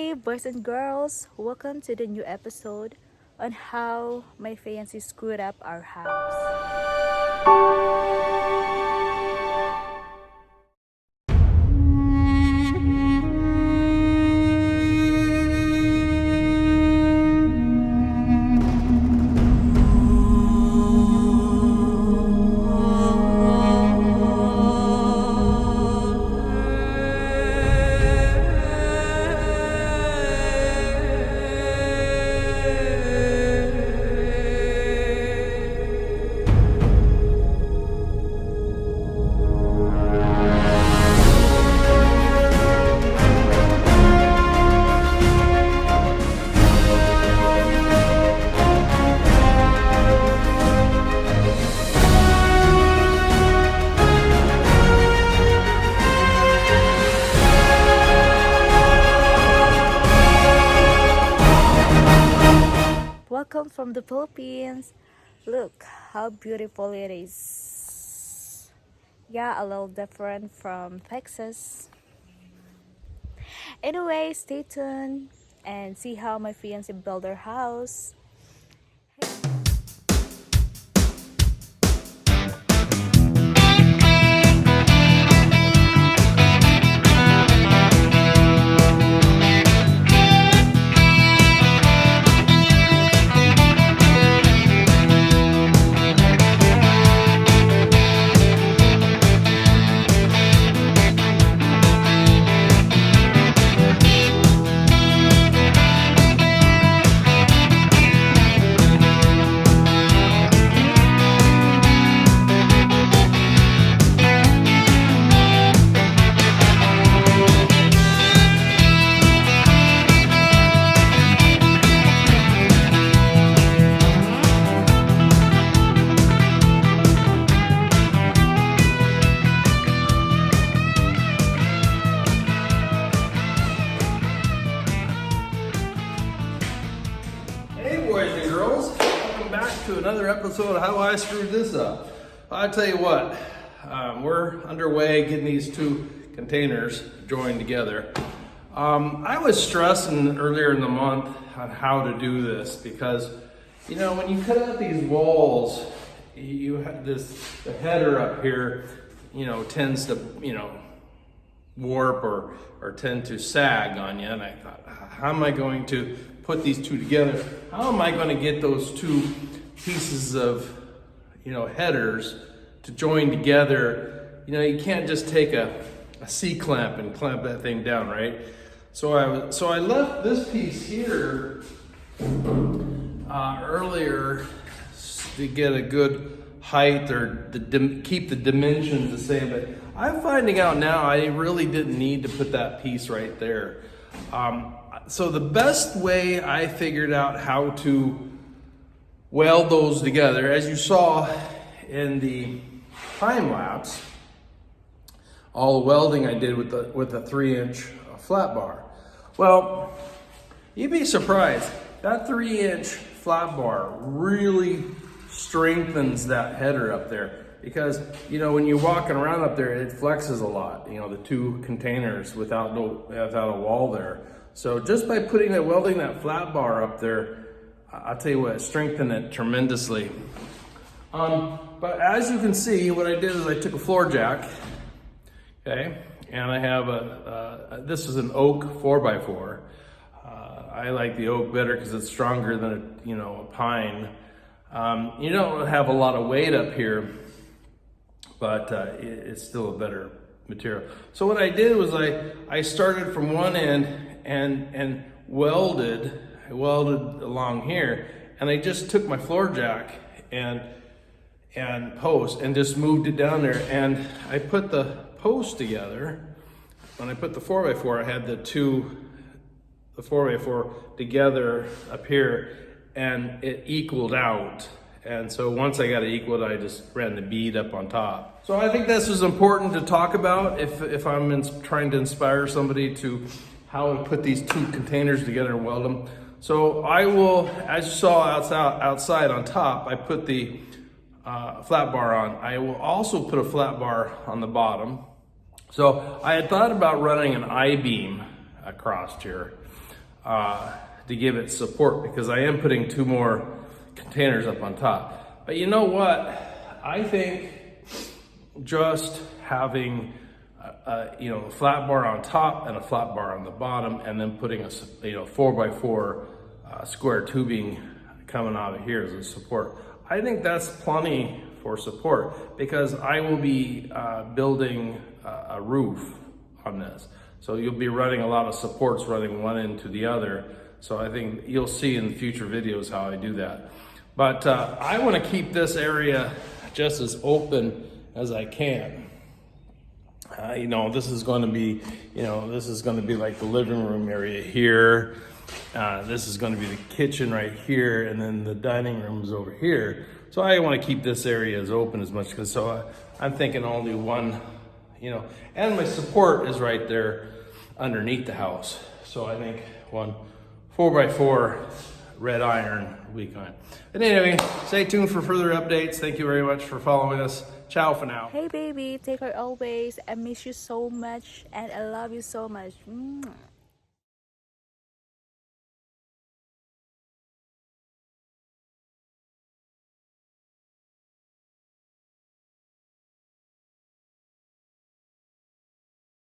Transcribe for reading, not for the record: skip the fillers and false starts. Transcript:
Hey, boys and girls, welcome to the new episode on how my fiancé screwed up our house. Welcome from the Philippines. Look how beautiful it is. Yeah, a little different from Texas. Anyway, stay tuned and see how my fiancé built her house. Hey boys and girls, welcome back to another episode of How I Screwed This Up. I tell you what, we're underway getting these two containers joined together. I was stressing earlier in the month on how to do this because, you know, when you cut out these walls, you have the header up here, you know, tends to, warp or tend to sag on you. And I thought, how am I going to put these two together? How am I going to get those two pieces of, headers to join together? You can't just take a C-clamp and clamp that thing down, right? So I left this piece here earlier to get a good height or keep the dimensions the same, but I'm finding out now I really didn't need to put that piece right there. So the best way I figured out how to weld those together, as you saw in the time lapse, all the welding I did with a 3-inch flat bar. Well, you'd be surprised. That 3-inch flat bar really strengthens that header up there because, when you're walking around up there, it flexes a lot, the two containers without a wall there. So just by welding that flat bar up there, I'll tell you what, it strengthened it tremendously. But as you can see, what I did is I took a floor jack, okay, and I have this is an oak 4x4. I like the oak better because it's stronger than a pine. You don't have a lot of weight up here, but it's still a better material. So what I did was I started from one end and welded along here, and I just took my floor jack and post and just moved it down there, and I put the post together. When I put the 4x4, I had the 4x4 together up here, and it equaled out. And so once I got it equaled, I just ran the bead up on top. So I think this is important to talk about if I'm trying to inspire somebody to how to put these two containers together and weld them. So I will, as you saw outside on top, I put the flat bar on. I will also put a flat bar on the bottom. So I had thought about running an I-beam across here, to give it support, because I am putting 2 more containers up on top. But you know what? I think just having a flat bar on top and a flat bar on the bottom, and then putting a 4x4 square tubing coming out of here as a support, I think that's plenty for support, because I will be building a roof on this. So you'll be running a lot of supports running one into the other. So I think you'll see in future videos how I do that. But I want to keep this area just as open as I can. This is going to be, like the living room area here. This is going to be the kitchen right here, and then the dining room is over here. So I want to keep this area as open as much, because I'm thinking only one, and my support is right there underneath the house. So I think one 4x4 red iron weak iron. And anyway, stay tuned for further updates. Thank you very much for following us. Ciao for now. Hey baby, take care always. I miss you so much and I love you so much.